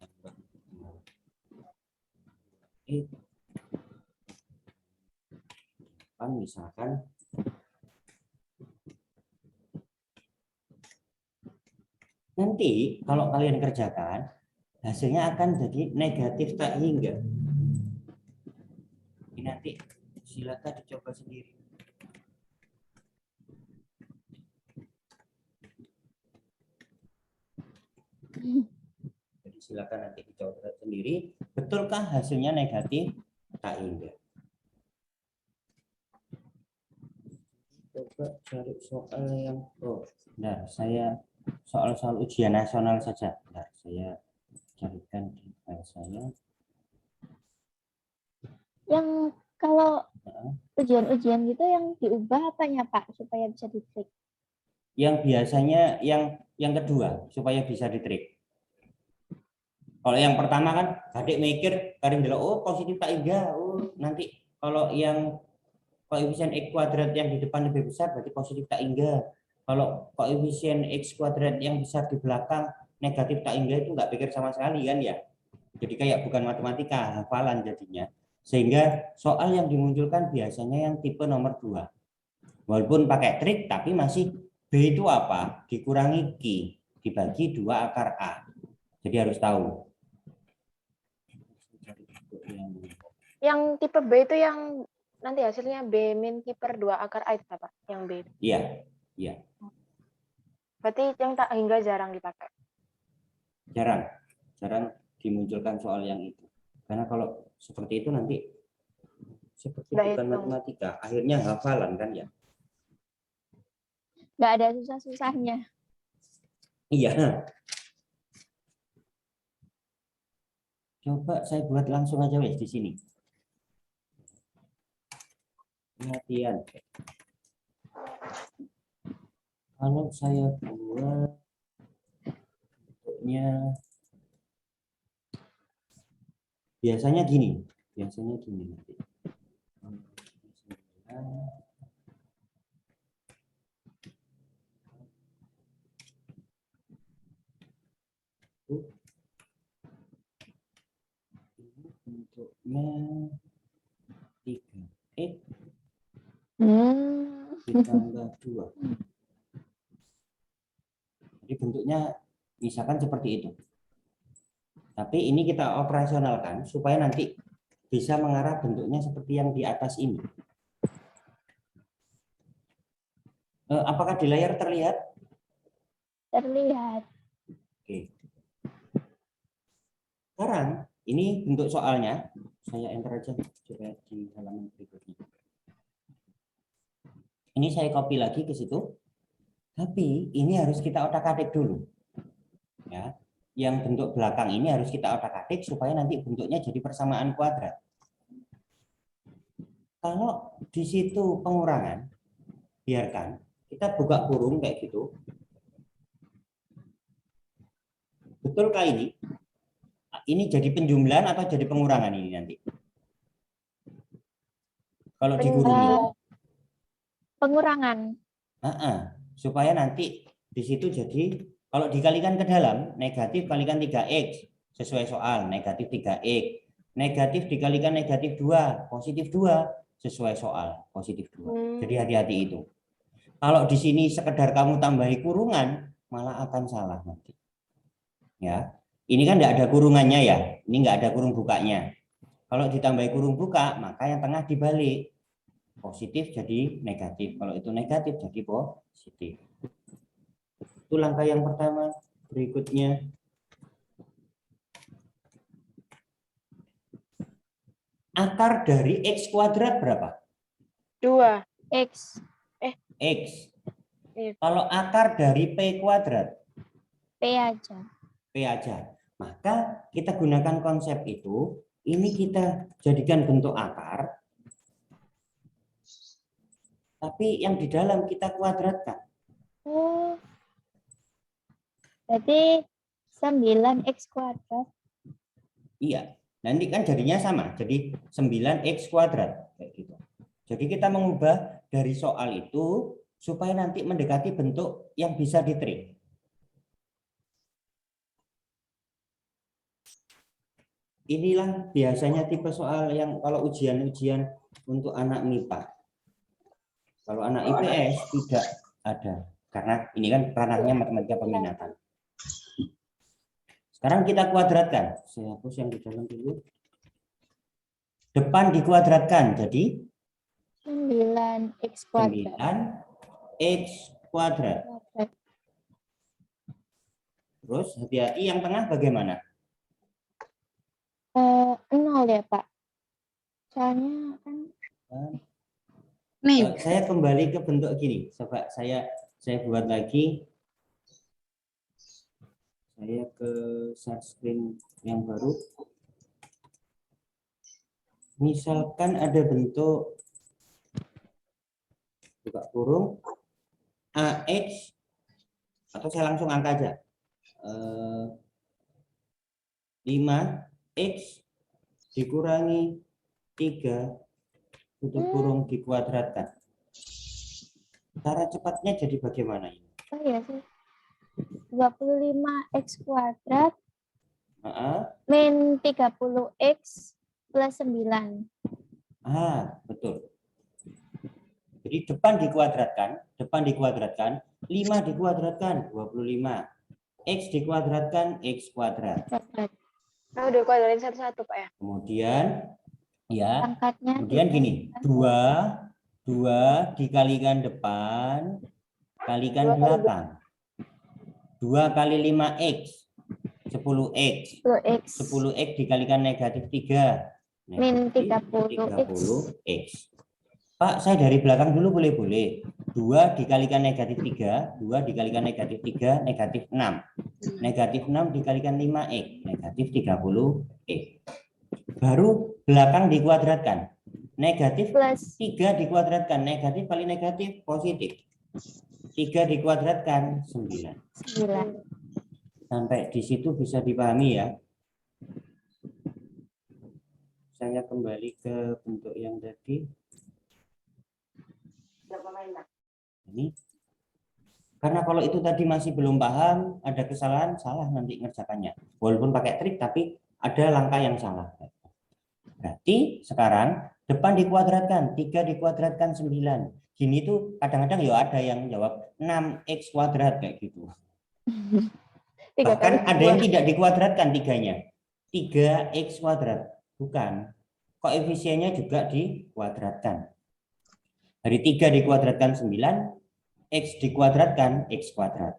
tambah X misalkan. Nanti kalau kalian kerjakan hasilnya akan jadi negatif tak hingga. Ini nanti silakan dicoba sendiri. Jadi silakan nanti dicoba sendiri. Betulkah hasilnya negatif tak hingga? Coba cari soal yang nah saya soal-soal ujian nasional saja. Nah, saya carikan di file saya. Yang kalau ujian-ujian gitu yang diubah apanya Pak supaya bisa ditrik? Yang biasanya yang kedua supaya bisa ditrik. Kalau yang pertama kan adik mikir kadang bilang oh positif tak hingga. Oh nanti kalau yang koefisien X kuadrat yang di depan lebih besar berarti positif tak hingga. Kalau koefisien X kuadrat yang besar di belakang negatif tak hingga itu nggak pikir sama sekali kan ya. Jadi kayak bukan matematika, hafalan jadinya. Sehingga soal yang dimunculkan biasanya yang tipe nomor 2. Walaupun pakai trik tapi masih B itu apa? Dikurangi Q dibagi 2 akar A. Jadi harus tahu. Yang tipe B itu yang nanti hasilnya B min Q per 2 akar A itu Pak, yang B. Iya, iya. Berarti yang tak hingga jarang dipakai. Jarang dimunculkan soal yang itu. Karena kalau seperti itu nanti seperti Nggak bukan hitung. matematika, akhirnya hafalan kan ya. Nggak ada susah-susahnya. Iya. Coba saya buat langsung aja wes di sini. Perhatian. Kalau saya buat bentuknya biasanya gini nanti. Ini bentuknya 3x ditambah 2. Jadi bentuknya misalkan seperti itu. Tapi ini kita operasionalkan supaya nanti bisa mengarah bentuknya seperti yang di atas ini. Apakah di layar terlihat? Terlihat. Oke. Sekarang ini bentuk soalnya. Saya enter aja supaya di halaman berikutnya. Ini saya copy lagi ke situ. Tapi ini harus kita otak-atik dulu. Ya. Yang bentuk belakang ini harus kita otak-atik supaya nanti bentuknya jadi persamaan kuadrat. Kalau di situ pengurangan, biarkan. Kita buka kurung kayak gitu. Betulkah ini? Ini jadi penjumlahan atau jadi pengurangan ini nanti? Kalau dikurungi. Pengurangan. Supaya nanti di situ jadi, kalau dikalikan ke dalam, negatif kalikan 3x, sesuai soal, negatif 3x. Negatif dikalikan negatif 2, positif 2, sesuai soal, positif 2. Jadi hati-hati itu. Kalau di sini sekedar kamu tambahi kurungan, malah akan salah nanti. Ya, ini kan nggak ada kurungannya ya, ini nggak ada kurung bukanya. Kalau ditambahi kurung buka, maka yang tengah dibalik, positif jadi negatif. Kalau itu negatif jadi positif. Itu langkah yang pertama. Berikutnya, akar dari x kuadrat berapa? 2. X. X. Iya. Kalau akar dari p kuadrat, P aja. P aja. Maka kita gunakan konsep itu, ini kita jadikan bentuk akar, tapi yang di dalam kita kuadratkan. Oh. Berarti 9x kuadrat. Iya, nanti kan jadinya sama, jadi 9x kuadrat kayak gitu. Jadi kita mengubah dari soal itu supaya nanti mendekati bentuk yang bisa diterima. Inilah biasanya tipe soal yang kalau ujian-ujian untuk anak MIPA. Kalau anak IPS tidak ada, karena ini kan ranahnya matematika peminatan. Sekarang kita kuadratkan. Saya hapus yang di dalam dulu. Depan dikuadratkan, jadi 9x kuadrat. 9x kuadrat. Terus hati-hati yang tengah bagaimana? 0 ya Pak. Soalnya kan Nih, Saya kembali ke bentuk gini. Coba saya buat lagi. Saya ke share screen yang baru. Misalkan ada bentuk buka kurung AX, atau saya langsung angka aja. 5x dikurangi 3 tutup kurung dikuadratkan. Cara cepatnya jadi bagaimana ini? oh iya sih. 25x kuadrat min 30x plus 9. Betul. Jadi depan dikuadratkan, 5 dikuadratkan 25. X dikuadratkan X kuadrat. Nah, udah kuadratin satu-satu, Pak ya. Kemudian ya, Pangkatnya kemudian gini, 2 dikalikan depan kalikan 2 kali belakang. 2 kali 5x 10x. 10x 10x dikalikan negatif 3. min Negatif 30x. Pak, saya dari belakang dulu boleh? 2 dikalikan negatif 3, 2 dikalikan negatif 3, negatif 6. Negatif 6 dikalikan 5x, negatif 30x. Baru belakang dikuadratkan. Negatif Plus 3 dikuadratkan, negatif kali negatif positif. 3 dikuadratkan 9. 9. Sampai di situ bisa dipahami ya. Saya kembali ke bentuk yang tadi. Ini Karena kalau itu tadi masih belum paham, ada kesalahan, salah nanti ngerjakannya. Walaupun pakai trik, tapi ada langkah yang salah. Berarti sekarang depan dikuadratkan, 3 dikuadratkan 9. Gini tuh kadang-kadang ya ada yang jawab 6x kuadrat kayak gitu. 3 Bahkan kali ada 2. yang tidak dikuadratkan 3-nya. 3x kuadrat. Bukan. Koefisiennya juga dikuadratkan. Dari 3 dikuadratkan 9, x dikuadratkan x kuadrat.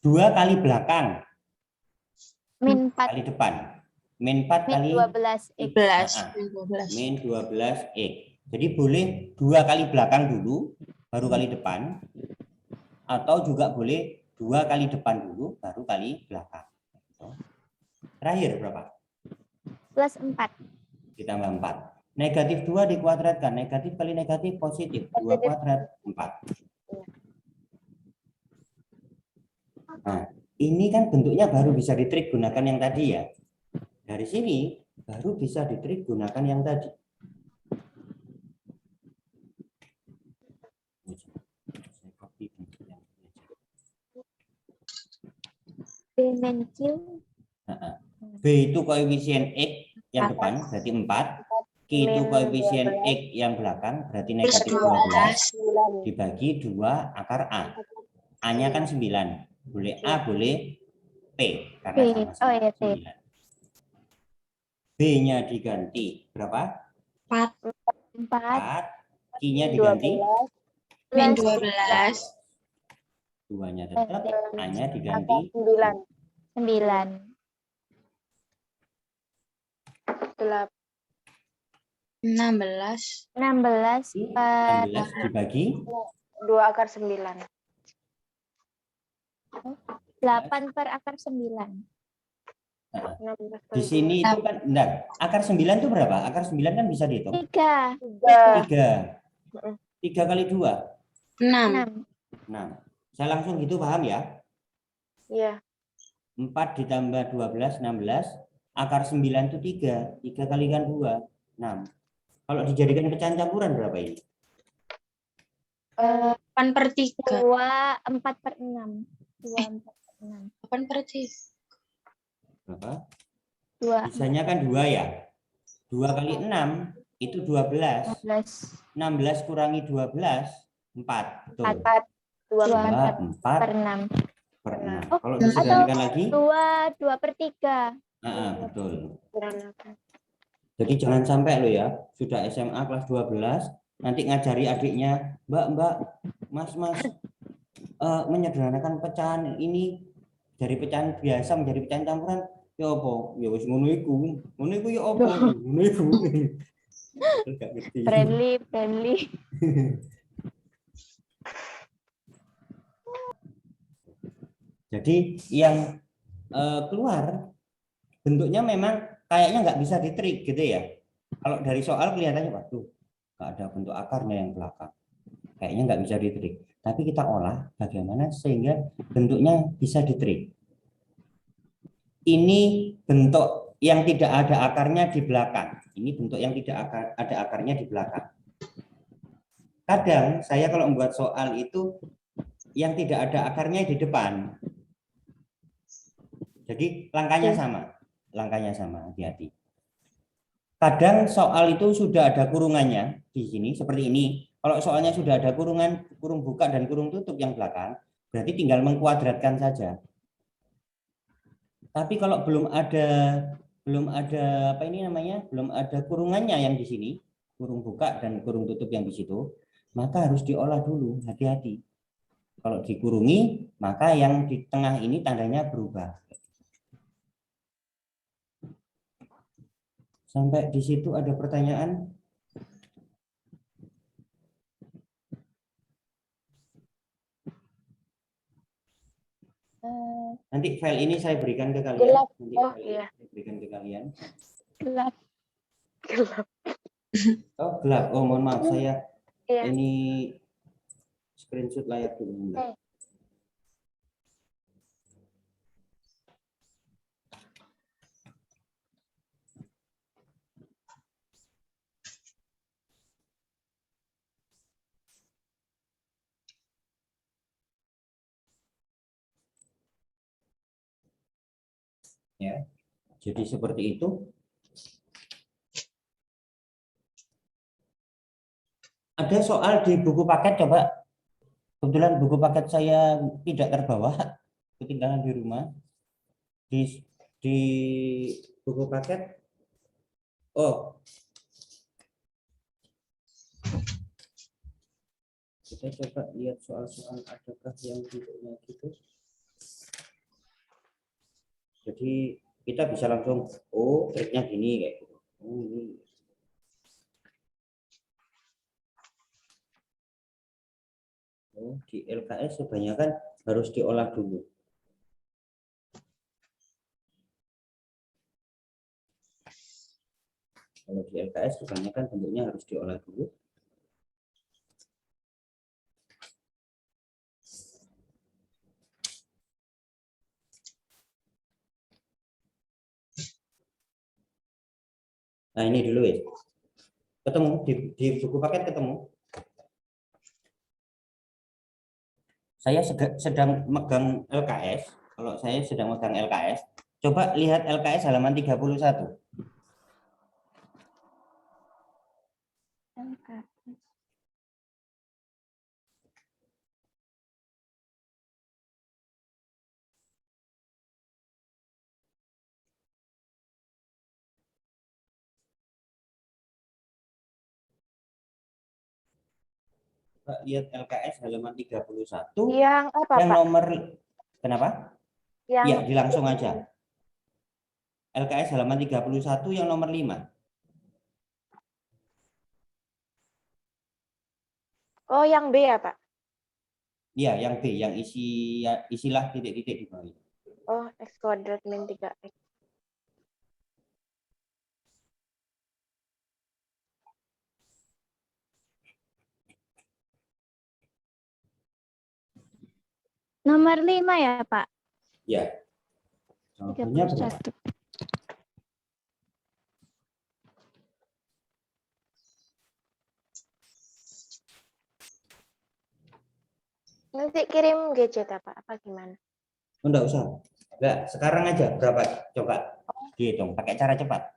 2 kali belakang, Min 4, kali depan. Min 4 min kali 12x. 12. min 12x. Jadi boleh 2 kali belakang dulu, baru kali depan. Atau juga boleh 2 kali depan dulu, baru kali belakang. Terakhir berapa? Plus 4. Ditambah 4. Negatif 2 dikuadratkan. Negatif kali negatif positif. 2 kuadrat 4. Nah, ini kan bentuknya baru bisa ditrik gunakan yang tadi ya. Dari sini baru bisa ditrik gunakan yang tadi. B min Q. B itu koefisien X yang depan berarti 4. Q itu Min koefisien 12. X yang belakang berarti Plus negatif 12 12. dibagi 2 akar A. A-nya kan 9. Boleh A, boleh P karena P. sama-sama Oh iya, T. 9. B-nya diganti berapa? 4. 4 4. Q-nya diganti Min plus 12. 2-nya tetap, A-nya diganti 9. 9. 8. 16. 16 per 16 dibagi 2 akar 9. 8 per akar 9. 16 di sini itu kan enggak, akar 9 itu berapa? Akar 9 kan bisa dihitung 3. 3 3 kali 2 6. 6. 6. Saya langsung gitu paham ya? Iya. 4 ditambah 12 16, akar 9 itu 3 kali kan 2 6. Kalau dijadikan pecahan campuran berapa ini? 8 per 3. 2 4 per 6. 2 4 per 6. 8 per 3. Berapa? 2 Bisanya kan 2 ya. 2 kali 6 itu 12. 12 16 kurangi 12 4. Betul. 4. 2 Dua. 2 per 4 6. per 6. Oh, Kalau disederhanakan lagi 2 per 3. betul. 8. Jadi jangan sampai lo ya, sudah SMA kelas 12, nanti ngajari adiknya, Mbak, Mas, menyederhanakan pecahan ini dari pecahan biasa menjadi pecahan campuran. Ya apa? Ya wis ngono iku. Ngono iku ya apa? Ngono iku. Enggak ngerti. Friendly. Jadi yang keluar bentuknya memang kayaknya nggak bisa ditrik gitu ya. Kalau dari soal kelihatannya, waduh, nggak ada bentuk akarnya yang belakang. Kayaknya nggak bisa ditrik. Tapi kita olah bagaimana sehingga bentuknya bisa ditrik. Ini bentuk yang tidak ada akarnya di belakang. Ini bentuk yang tidak ada akarnya di belakang. Kadang saya kalau membuat soal itu yang tidak ada akarnya di depan. Jadi langkahnya sama, hati-hati. Kadang soal itu sudah ada kurungannya di sini seperti ini. Kalau soalnya sudah ada kurungan, kurung buka dan kurung tutup yang belakang, berarti tinggal mengkuadratkan saja. Tapi kalau belum ada belum ada kurungannya yang di sini, kurung buka dan kurung tutup yang di situ, maka harus diolah dulu, hati-hati. Kalau dikurungi, maka yang di tengah ini tandanya berubah. Sampai di situ ada pertanyaan? Nanti file ini saya berikan ke kalian. Gelap. Nanti Oh, file iya. ini saya berikan ke kalian. Gelap. Oh, gelap. Oh, mohon maaf, saya Iya. ini screenshot layar dulu. Ya. Jadi seperti itu. Ada soal di buku paket, coba. Kebetulan buku paket saya tidak terbawa, ketinggalan di rumah. Di buku paket. Oh. Kita coba lihat soal-soal adakah yang bentuknya gitu. Jadi kita bisa langsung, oh triknya gini kayak gitu. Oh, ini. Oh, di LKS kebanyakan harus diolah dulu. Kalau di LKS kebanyakan bentuknya harus diolah dulu. Nah ini dulu ya. Ketemu di buku paket ketemu. Saya sedang megang LKS. Kalau saya sedang megang LKS, coba lihat LKS halaman 31. Coba lihat LKS halaman 31. Yang apa, Yang Pak? nomor, kenapa? Yang Ya, dilangsung aja. LKS halaman 31 yang nomor 5. Oh, yang B ya, Pak? Iya, yang B, yang isilah titik-titik di bawah. Oh, X kuadrat min 3X. Nomor 5 ya, Pak? Ya. Jawabannya berapa? 31. Nanti kirim gadget apa? Apa gimana? Oh, enggak usah. Enggak, sekarang aja berapa? Coba dihitung pakai cara cepat.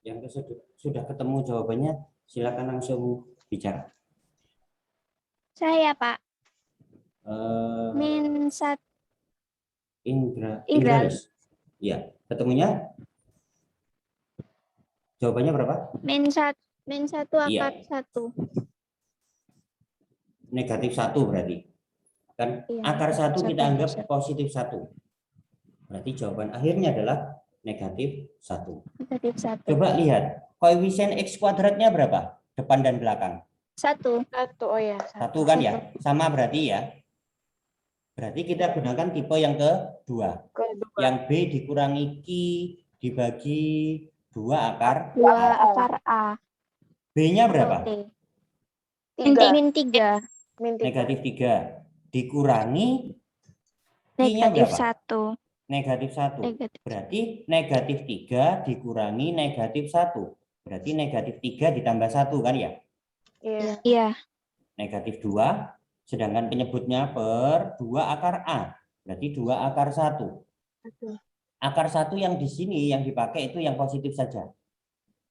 Yang sudah ketemu jawabannya, silakan langsung bicara. Saya, Pak. Min 1. Indralis. Iya, ketemunya? Jawabannya berapa? Min 1 akar Iya. 1. Negatif 1 berarti. Kan Iya, akar 1 kita negatif anggap 1. positif 1. Berarti jawaban akhirnya adalah negatif 1. Negatif 1. Coba lihat, koefisien X kuadratnya berapa? Depan dan belakang. 1. 1, oh ya. 1 kan ya? Sama berarti ya. Berarti kita gunakan tipe yang kedua. Kedua. Yang B dikurangi Q dibagi 2 akar 2 A. akar A. B-nya berapa? T. 3. Min 3. Min 3. Negatif 3. Dikurangi Q-nya Negatif berapa? 1. Negatif 1. Negatif. Berarti negatif 3 dikurangi negatif 1. Berarti negatif 3 ditambah 1 kan ya? Iya. Iya. Negatif 2. Sedangkan penyebutnya per 2 akar A. Berarti 2 akar 1. Akar 1 yang di sini yang dipakai itu yang positif saja.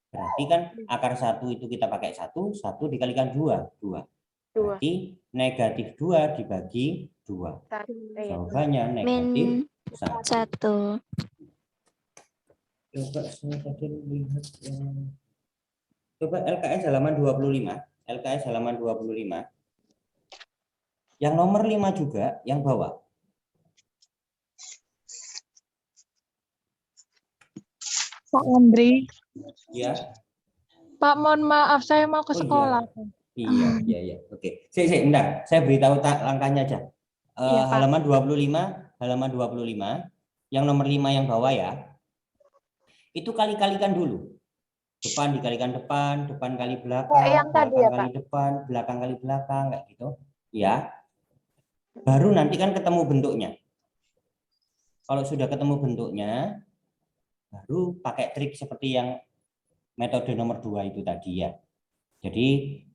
Berarti kan akar 1 itu kita pakai 1 dikalikan 2. 2. Berarti negatif 2 dibagi 2. Jawabannya negatif 1. 1. Coba saya tadi lihat coba LKS halaman 25. LKS halaman 25. Yang nomor 5 juga, yang bawah. Pak Andri. Ya. Pak, mohon maaf, saya mau ke Oh, sekolah. Iya. Oke. Bentar. Saya beritahu langkahnya aja. Iya, Pak. halaman 25, yang nomor 5 yang bawah ya. Itu kali-kalikan dulu. Depan dikalikan depan, depan kali belakang, yang tadi belakang ya, kali depan, belakang kali belakang, kayak gitu. Ya. Baru nanti kan ketemu bentuknya. Kalau sudah ketemu bentuknya, baru pakai trik seperti yang metode nomor 2 itu tadi ya. Jadi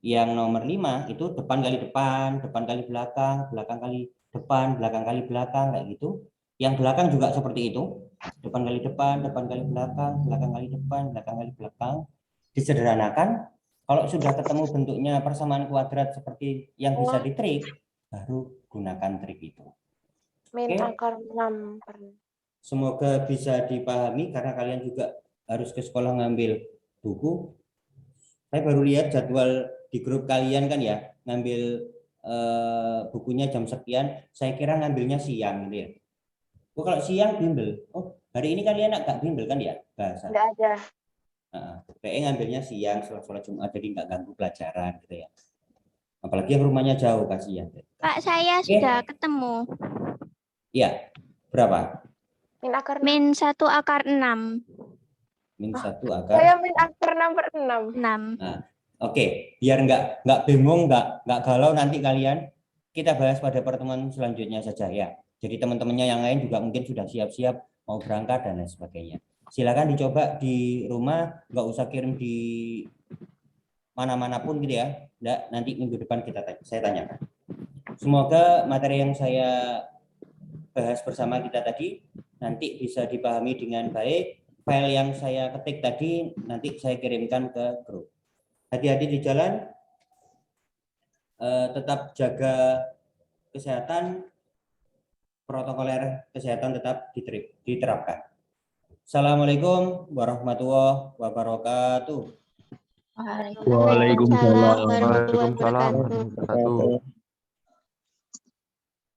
yang nomor 5 itu depan kali depan, depan kali belakang, belakang kali depan, belakang kali belakang, kayak gitu. Yang belakang juga seperti itu. Depan kali depan, depan kali belakang, belakang kali depan, belakang kali belakang. Disederhanakan, kalau sudah ketemu bentuknya persamaan kuadrat seperti yang bisa ditrik, baru gunakan trik itu. Min Oke. akar 6 per Semoga bisa dipahami karena kalian juga harus ke sekolah ngambil buku. Saya baru lihat jadwal di grup kalian kan ya, ngambil bukunya jam sekian. Saya kira ngambilnya siang gitu ya. Oh, kalau siang bimbel. Oh, hari ini kalian agak bimbel kan ya bahasa. enggak ada. Kayaknya ngambilnya siang setelah sholat Jumat jadi nggak ganggu pelajaran gitu ya. Apalagi yang rumahnya jauh kasihan. Pak, saya sudah ketemu. Iya. Berapa? Min akar 6. Min 1 akar 6. Min 1 akar. Saya min akar 6 per 6. 6. Nah, oke, biar nggak bingung, nggak galau nanti kalian, kita bahas pada pertemuan selanjutnya saja ya. Jadi teman-temannya yang lain juga mungkin sudah siap-siap mau berangkat dan lain sebagainya. Silakan dicoba di rumah, nggak usah kirim di mana-mana pun gitu ya. Nggak, nanti minggu depan saya tanyakan. Semoga materi yang saya bahas bersama kita tadi nanti bisa dipahami dengan baik. File yang saya ketik tadi nanti saya kirimkan ke grup. Hati-hati di jalan, tetap jaga kesehatan, protokoler kesehatan tetap diterapkan. Assalamualaikum warahmatullahi wabarakatuh. Waalaikumsalam warahmatullahi wabarakatuh. Waalaikumsalam.